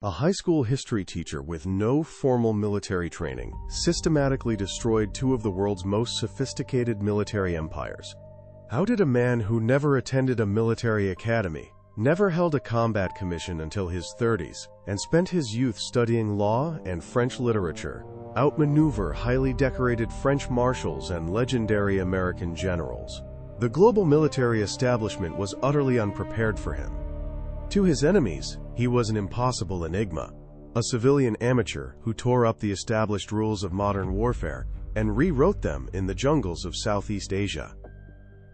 A high school history teacher with no formal military training systematically destroyed two of the world's most sophisticated military empires. How did a man who never attended a military academy, never held a combat commission until his 30s, and spent his youth studying law and French literature, outmaneuver highly decorated French marshals and legendary American generals? The global military establishment was utterly unprepared for him. To his enemies, he was an impossible enigma, a civilian amateur who tore up the established rules of modern warfare and rewrote them in the jungles of Southeast Asia.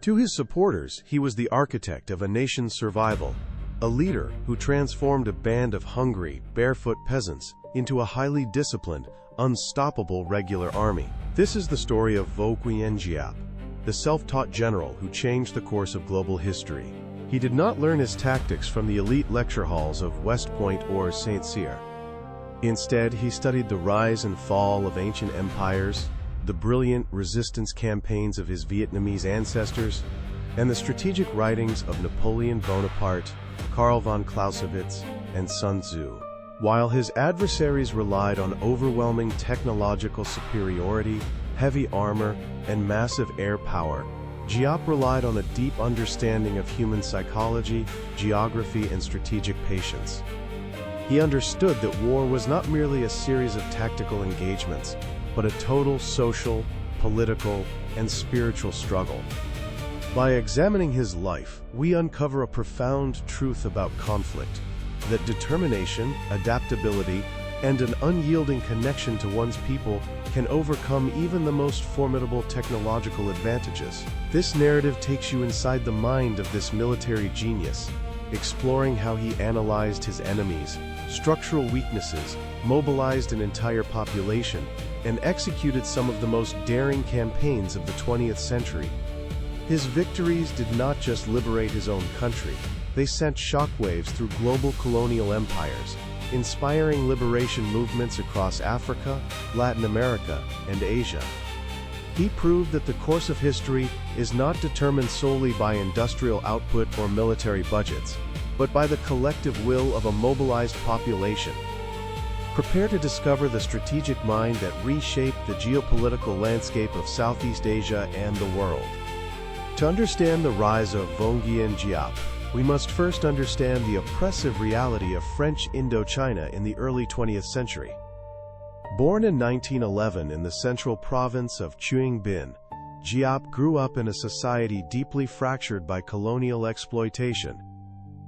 To his supporters, he was the architect of a nation's survival, a leader who transformed a band of hungry, barefoot peasants into a highly disciplined, unstoppable regular army. This is the story of Vo Nguyen Giap, the self-taught general who changed the course of global history. He did not learn his tactics from the elite lecture halls of West Point or St. Cyr. Instead, he studied the rise and fall of ancient empires, the brilliant resistance campaigns of his Vietnamese ancestors, and the strategic writings of Napoleon Bonaparte, Karl von Clausewitz, and Sun Tzu. While his adversaries relied on overwhelming technological superiority, heavy armor, and massive air power, Giap relied on a deep understanding of human psychology, geography, and strategic patience. He understood that war was not merely a series of tactical engagements, but a total social, political, and spiritual struggle. By examining his life, we uncover a profound truth about conflict, that determination, adaptability, and an unyielding connection to one's people can overcome even the most formidable technological advantages. This narrative takes you inside the mind of this military genius, exploring how he analyzed his enemies, structural weaknesses, mobilized an entire population, and executed some of the most daring campaigns of the 20th century. His victories did not just liberate his own country, they sent shockwaves through global colonial empires, inspiring liberation movements across Africa, Latin America, and Asia. He proved that the course of history is not determined solely by industrial output or military budgets, but by the collective will of a mobilized population. Prepare to discover the strategic mind that reshaped the geopolitical landscape of Southeast Asia and the world. To understand the rise of Vo Nguyen Giap, we must first understand the oppressive reality of French Indochina in the early 20th century. Born in 1911 in the central province of Quang Binh, Giap grew up in a society deeply fractured by colonial exploitation.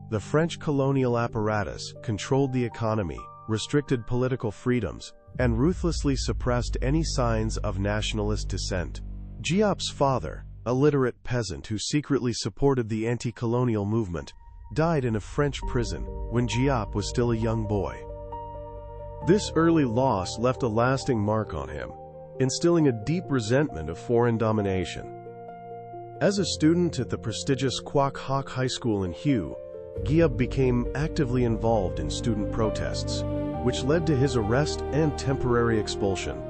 The French colonial apparatus controlled the economy, restricted political freedoms, and ruthlessly suppressed any signs of nationalist dissent. Giap's father, a literate peasant who secretly supported the anti-colonial movement, died in a French prison when Giap was still a young boy. This early loss left a lasting mark on him, instilling a deep resentment of foreign domination. As a student at the prestigious Quoc Hoc High School in Hue, Giap became actively involved in student protests, which led to his arrest and temporary expulsion.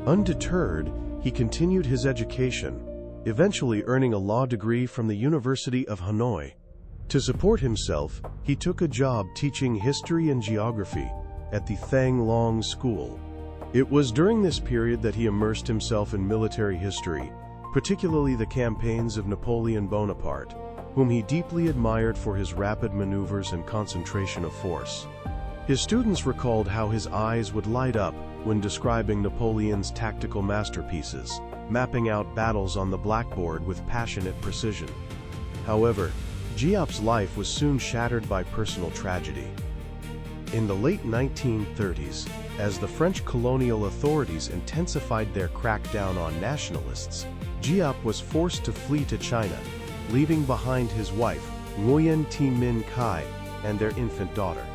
Undeterred, he continued his education, eventually earning a law degree from the University of Hanoi. To support himself, he took a job teaching history and geography at the Thang Long School. It was during this period that he immersed himself in military history, particularly the campaigns of Napoleon Bonaparte, whom he deeply admired for his rapid maneuvers and concentration of force. His students recalled how his eyes would light up when describing Napoleon's tactical masterpieces, mapping out battles on the blackboard with passionate precision. However, Giap's life was soon shattered by personal tragedy. In the late 1930s, as the French colonial authorities intensified their crackdown on nationalists, Giap was forced to flee to China, leaving behind his wife, Nguyen Thi Minh Khai, and their infant daughter.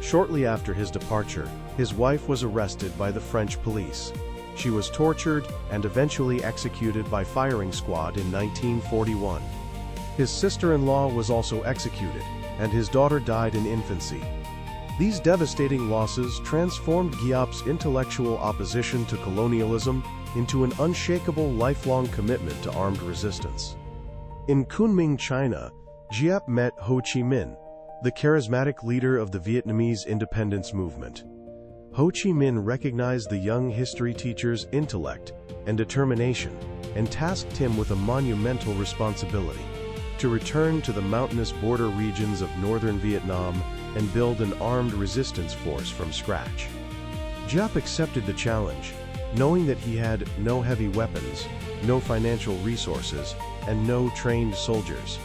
Shortly after his departure, his wife was arrested by the French police. She was tortured and eventually executed by firing squad in 1941. His sister-in-law was also executed, and his daughter died in infancy. These devastating losses transformed Giap's intellectual opposition to colonialism into an unshakable lifelong commitment to armed resistance. In Kunming, China, Giap met Ho Chi Minh, the charismatic leader of the Vietnamese independence movement. Ho Chi Minh recognized the young history teacher's intellect and determination and tasked him with a monumental responsibility: to return to the mountainous border regions of northern Vietnam and build an armed resistance force from scratch. Giap accepted the challenge, knowing that he had no heavy weapons, no financial resources, and no trained soldiers.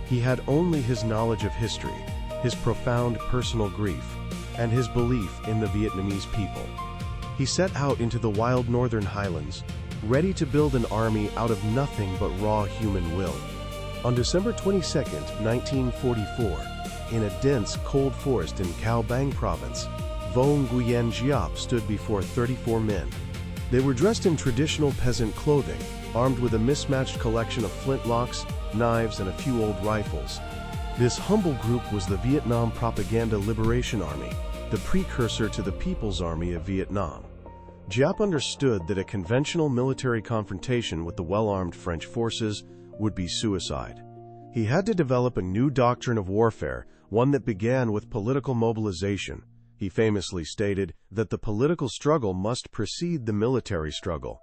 He had only his knowledge of history, his profound personal grief, and his belief in the Vietnamese people. He set out into the wild northern highlands, ready to build an army out of nothing but raw human will. On December 22, 1944, in a dense, cold forest in Cao Bang province, Vo Nguyen Giap stood before 34 men. They were dressed in traditional peasant clothing, armed with a mismatched collection of flintlocks, knives, and a few old rifles. This humble group was the Vietnam Propaganda Liberation Army, the precursor to the People's Army of Vietnam. Giap understood that a conventional military confrontation with the well-armed French forces would be suicide. He had to develop a new doctrine of warfare, one that began with political mobilization. He famously stated that the political struggle must precede the military struggle.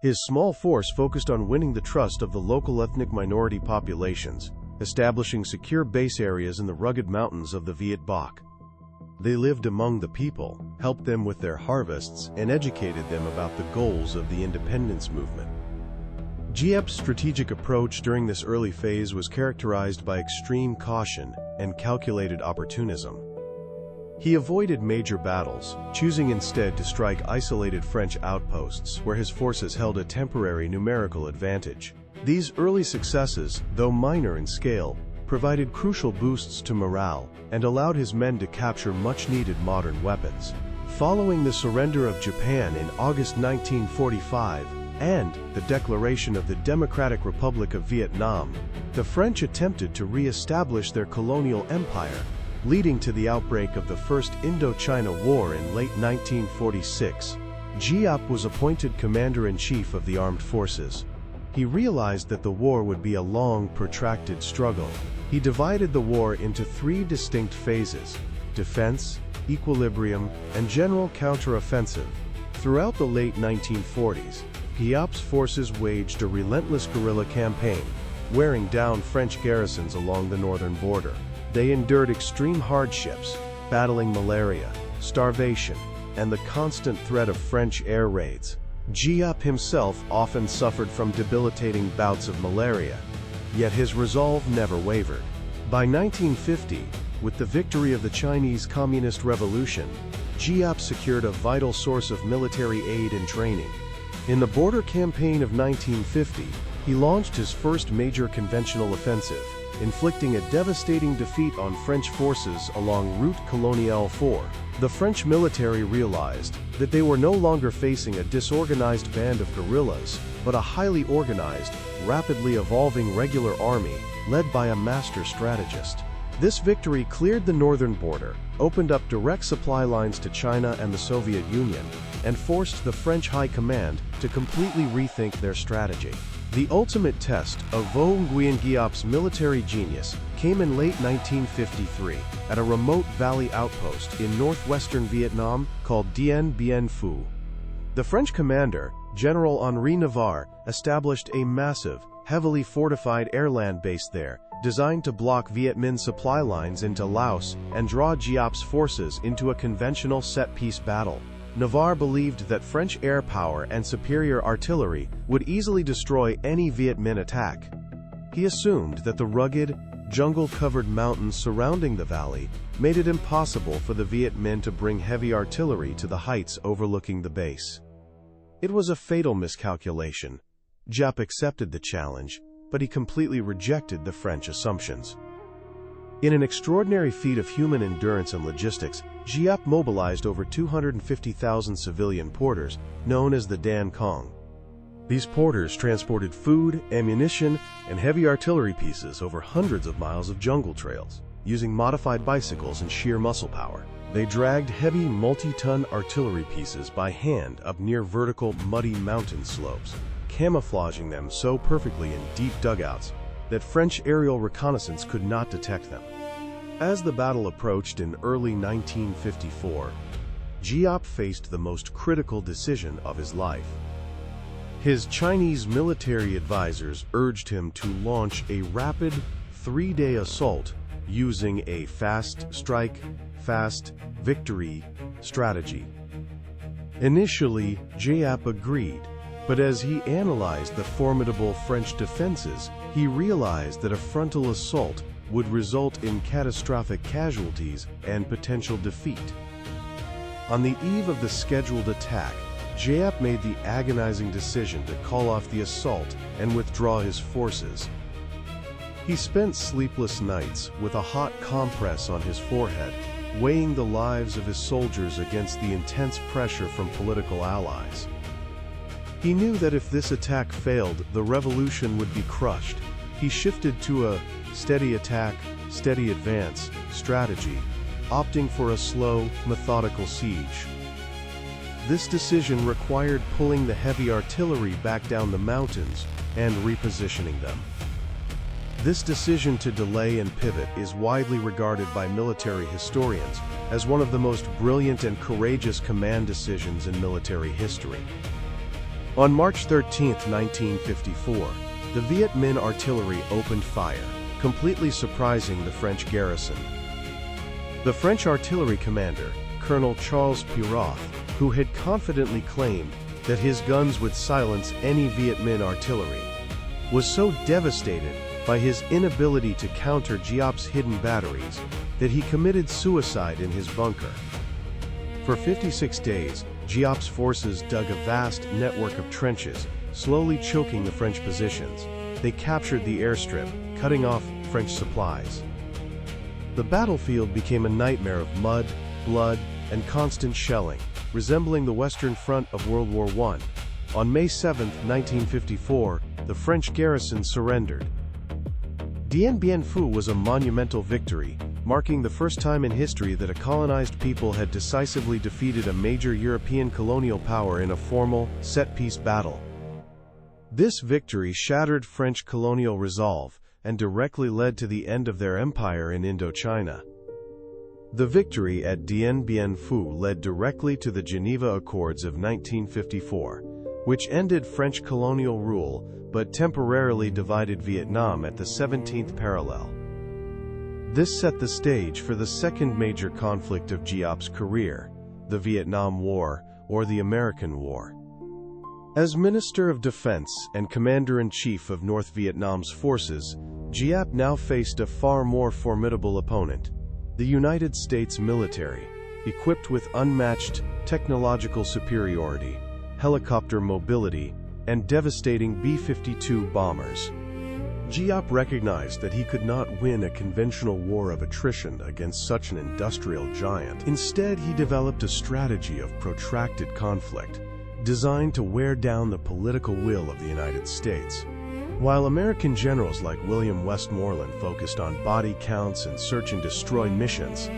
His small force focused on winning the trust of the local ethnic minority populations, establishing secure base areas in the rugged mountains of the Viet Bac. They lived among the people, helped them with their harvests, and educated them about the goals of the independence movement. Giap's strategic approach during this early phase was characterized by extreme caution and calculated opportunism. He avoided major battles, choosing instead to strike isolated French outposts where his forces held a temporary numerical advantage. These early successes, though minor in scale, provided crucial boosts to morale and allowed his men to capture much-needed modern weapons. Following the surrender of Japan in August 1945 and the declaration of the Democratic Republic of Vietnam, the French attempted to re-establish their colonial empire, leading to the outbreak of the First Indochina War in late 1946. Giap was appointed commander-in-chief of the armed forces. He realized that the war would be a long, protracted struggle. He divided the war into three distinct phases: defense, equilibrium, and general counteroffensive. Throughout the late 1940s, Giap's forces waged a relentless guerrilla campaign, wearing down French garrisons along the northern border. They endured extreme hardships, battling malaria, starvation, and the constant threat of French air raids. Giap himself often suffered from debilitating bouts of malaria, yet his resolve never wavered. By 1950, with the victory of the Chinese Communist Revolution, Giap secured a vital source of military aid and training. In the border campaign of 1950, he launched his first major conventional offensive, inflicting a devastating defeat on French forces along Route Coloniale 4. The French military realized that they were no longer facing a disorganized band of guerrillas, but a highly organized, rapidly evolving regular army led by a master strategist. This victory cleared the northern border, opened up direct supply lines to China and the Soviet Union, and forced the French High Command to completely rethink their strategy. The ultimate test of Vo Nguyen Giap's military genius came in late 1953 at a remote valley outpost in northwestern Vietnam called Dien Bien Phu. The French commander, General Henri Navarre, established a massive, heavily fortified airland base there, designed to block Viet Minh supply lines into Laos and draw Giap's forces into a conventional set-piece battle. Navarre believed that French air power and superior artillery would easily destroy any Viet Minh attack. He assumed that the rugged, jungle-covered mountains surrounding the valley made it impossible for the Viet Minh to bring heavy artillery to the heights overlooking the base. It was a fatal miscalculation. Giap accepted the challenge, but he completely rejected the French assumptions. In an extraordinary feat of human endurance and logistics, Giap mobilized over 250,000 civilian porters, known as the Dan Cong. These porters transported food, ammunition, and heavy artillery pieces over hundreds of miles of jungle trails, using modified bicycles and sheer muscle power. They dragged heavy multi-ton artillery pieces by hand up near vertical, muddy mountain slopes, camouflaging them so perfectly in deep dugouts that French aerial reconnaissance could not detect them. As the battle approached in early 1954, Giap faced the most critical decision of his life. His Chinese military advisors urged him to launch a rapid, 3-day assault using a fast strike, fast victory strategy. Initially, Giap agreed, but as he analyzed the formidable French defenses, he realized that a frontal assault would result in catastrophic casualties and potential defeat. On the eve of the scheduled attack, Giap made the agonizing decision to call off the assault and withdraw his forces. He spent sleepless nights with a hot compress on his forehead, weighing the lives of his soldiers against the intense pressure from political allies. He knew that if this attack failed, the revolution would be crushed. He shifted to a steady attack, steady advance strategy, opting for a slow, methodical siege. This decision required pulling the heavy artillery back down the mountains and repositioning them. This decision to delay and pivot is widely regarded by military historians as one of the most brilliant and courageous command decisions in military history. On March 13, 1954, the Viet Minh artillery opened fire, completely surprising the French garrison. The French artillery commander, Colonel Charles Piroth, who had confidently claimed that his guns would silence any Viet Minh artillery, was so devastated by his inability to counter Giap's hidden batteries that he committed suicide in his bunker. For 56 days, Giap's forces dug a vast network of trenches, slowly choking the French positions. They captured the airstrip, cutting off French supplies. The battlefield became a nightmare of mud, blood, and constant shelling, resembling the Western Front of World War I. On May 7, 1954, the French garrison surrendered. Dien Bien Phu was a monumental victory, marking the first time in history that a colonized people had decisively defeated a major European colonial power in a formal, set-piece battle. This victory shattered French colonial resolve and directly led to the end of their empire in Indochina. The victory at Dien Bien Phu led directly to the Geneva Accords of 1954, which ended French colonial rule but temporarily divided Vietnam at the 17th parallel. This set the stage for the second major conflict of Giap's career, the Vietnam War, or the American War. As Minister of Defense and Commander-in-Chief of North Vietnam's forces, Giap now faced a far more formidable opponent, the United States military, equipped with unmatched technological superiority, helicopter mobility, and devastating B-52 bombers. Giap recognized that he could not win a conventional war of attrition against such an industrial giant. Instead, he developed a strategy of protracted conflict, designed to wear down the political will of the United States. While American generals like William Westmoreland focused on body counts and search-and-destroy missions,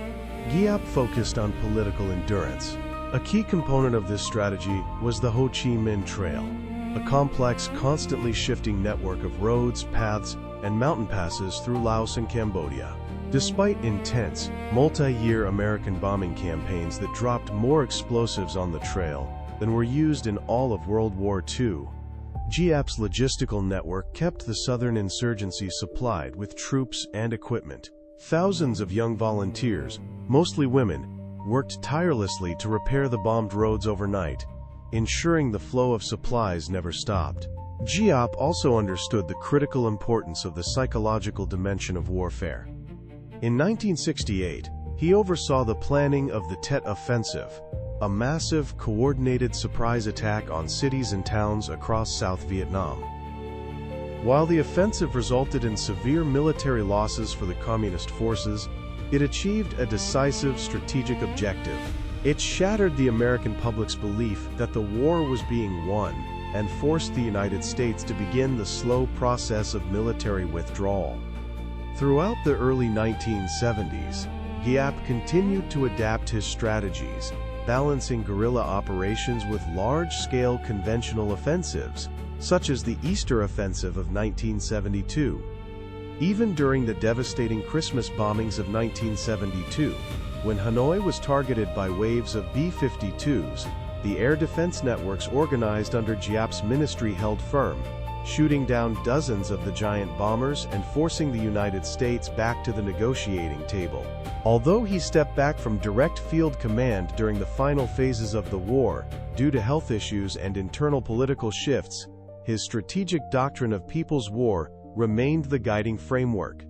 Giap focused on political endurance. A key component of this strategy was the Ho Chi Minh Trail, a complex, constantly shifting network of roads, paths, and mountain passes through Laos and Cambodia. Despite intense, multi-year American bombing campaigns that dropped more explosives on the trail than were used in all of World War II, Giap's logistical network kept the southern insurgency supplied with troops and equipment. Thousands of young volunteers, mostly women, worked tirelessly to repair the bombed roads overnight, ensuring the flow of supplies never stopped. Giap also understood the critical importance of the psychological dimension of warfare. In 1968, he oversaw the planning of the Tet Offensive, a massive, coordinated surprise attack on cities and towns across South Vietnam. While the offensive resulted in severe military losses for the Communist forces, it achieved a decisive strategic objective. It shattered the American public's belief that the war was being won and forced the United States to begin the slow process of military withdrawal. Throughout the early 1970s, Giap continued to adapt his strategies, balancing guerrilla operations with large-scale conventional offensives, such as the Easter Offensive of 1972. Even during the devastating Christmas bombings of 1972, when Hanoi was targeted by waves of B-52s, the air defense networks organized under Giap's ministry held firm, shooting down dozens of the giant bombers and forcing the United States back to the negotiating table. Although he stepped back from direct field command during the final phases of the war, due to health issues and internal political shifts, his strategic doctrine of People's War remained the guiding framework.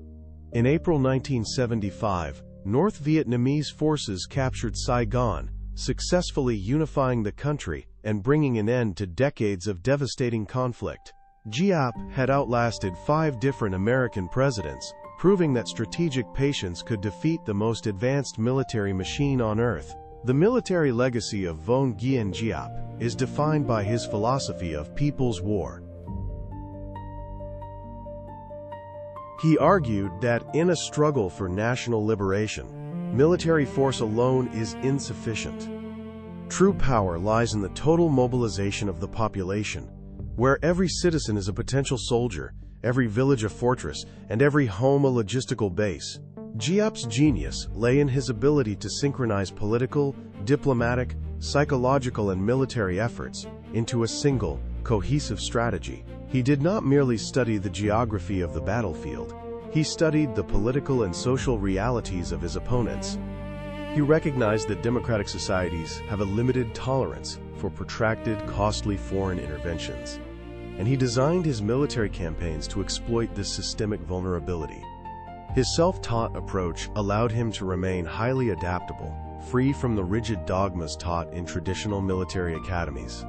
In April 1975, North Vietnamese forces captured Saigon, successfully unifying the country and bringing an end to decades of devastating conflict. Giap had outlasted 5 different American presidents, proving that strategic patience could defeat the most advanced military machine on Earth. The military legacy of Vo Nguyen Giap is defined by his philosophy of People's War. He argued that in a struggle for national liberation, military force alone is insufficient. True power lies in the total mobilization of the population, where every citizen is a potential soldier, every village a fortress, and every home a logistical base. Giap's genius lay in his ability to synchronize political, diplomatic, psychological, and military efforts into a single, cohesive strategy. He did not merely study the geography of the battlefield. He studied the political and social realities of his opponents. He recognized that democratic societies have a limited tolerance for protracted, costly foreign interventions, and he designed his military campaigns to exploit this systemic vulnerability. His self-taught approach allowed him to remain highly adaptable, free from the rigid dogmas taught in traditional military academies.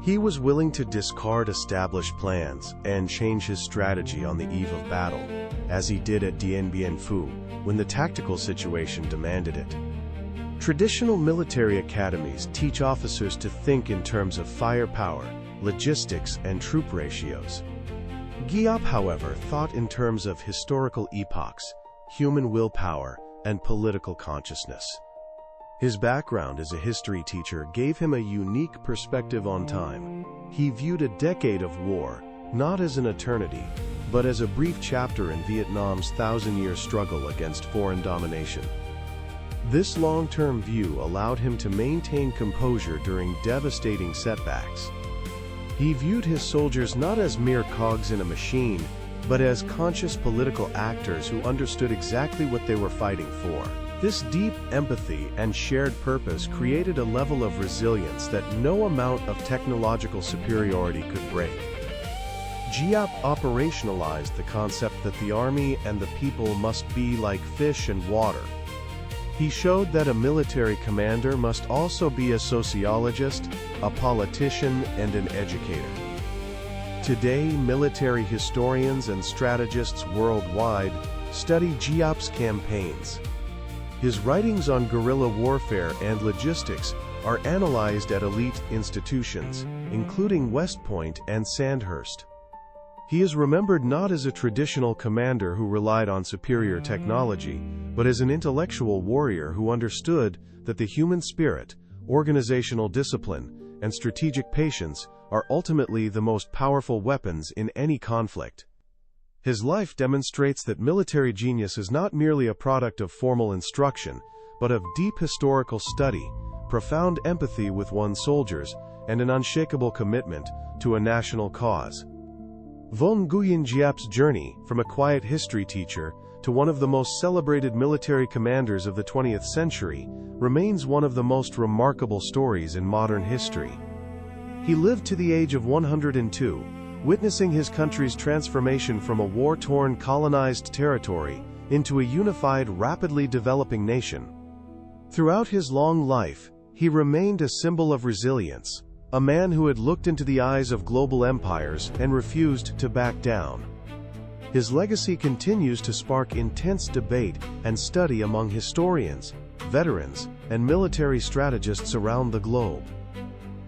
He was willing to discard established plans and change his strategy on the eve of battle, as he did at Dien Bien Phu, when the tactical situation demanded it. Traditional military academies teach officers to think in terms of firepower, logistics, and troop ratios. Giap, however, thought in terms of historical epochs, human willpower, and political consciousness. His background as a history teacher gave him a unique perspective on time. He viewed a decade of war not as an eternity, but as a brief chapter in Vietnam's thousand-year struggle against foreign domination. This long-term view allowed him to maintain composure during devastating setbacks. He viewed his soldiers not as mere cogs in a machine, but as conscious political actors who understood exactly what they were fighting for. This deep empathy and shared purpose created a level of resilience that no amount of technological superiority could break. Giap operationalized the concept that the army and the people must be like fish and water. He showed that a military commander must also be a sociologist, a politician, and an educator. Today, military historians and strategists worldwide study Giap's campaigns. His writings on guerrilla warfare and logistics are analyzed at elite institutions, including West Point and Sandhurst. He is remembered not as a traditional commander who relied on superior technology, but as an intellectual warrior who understood that the human spirit, organizational discipline, and strategic patience are ultimately the most powerful weapons in any conflict. His life demonstrates that military genius is not merely a product of formal instruction, but of deep historical study, profound empathy with one's soldiers, and an unshakable commitment to a national cause. Vo Nguyen Giap's journey from a quiet history teacher to one of the most celebrated military commanders of the 20th century remains one of the most remarkable stories in modern history. He lived to the age of 102, witnessing his country's transformation from a war-torn colonized territory into a unified, rapidly developing nation. Throughout his long life, he remained a symbol of resilience, a man who had looked into the eyes of global empires and refused to back down. His legacy continues to spark intense debate and study among historians, veterans, and military strategists around the globe.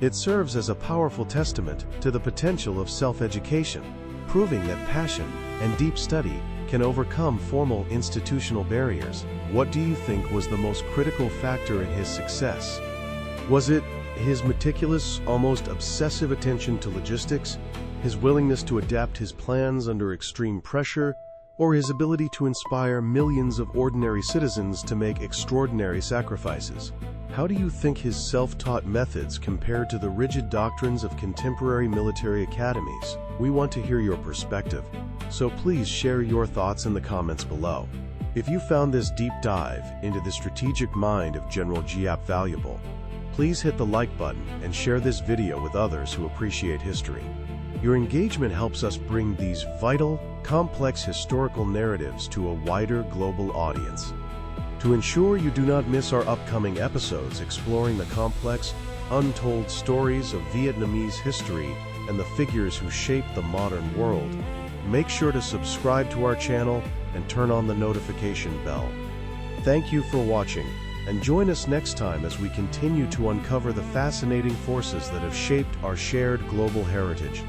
It serves as a powerful testament to the potential of self-education, proving that passion and deep study can overcome formal institutional barriers. What do you think was the most critical factor in his success? Was it his meticulous, almost obsessive attention to logistics, his willingness to adapt his plans under extreme pressure, or his ability to inspire millions of ordinary citizens to make extraordinary sacrifices? How do you think his self-taught methods compare to the rigid doctrines of contemporary military academies? We want to hear your perspective, so please share your thoughts in the comments below. If you found this deep dive into the strategic mind of General Giap valuable, please hit the like button and share this video with others who appreciate history. Your engagement helps us bring these vital, complex historical narratives to a wider global audience. To ensure you do not miss our upcoming episodes exploring the complex, untold stories of Vietnamese history and the figures who shaped the modern world, make sure to subscribe to our channel and turn on the notification bell. Thank you for watching, and join us next time as we continue to uncover the fascinating forces that have shaped our shared global heritage.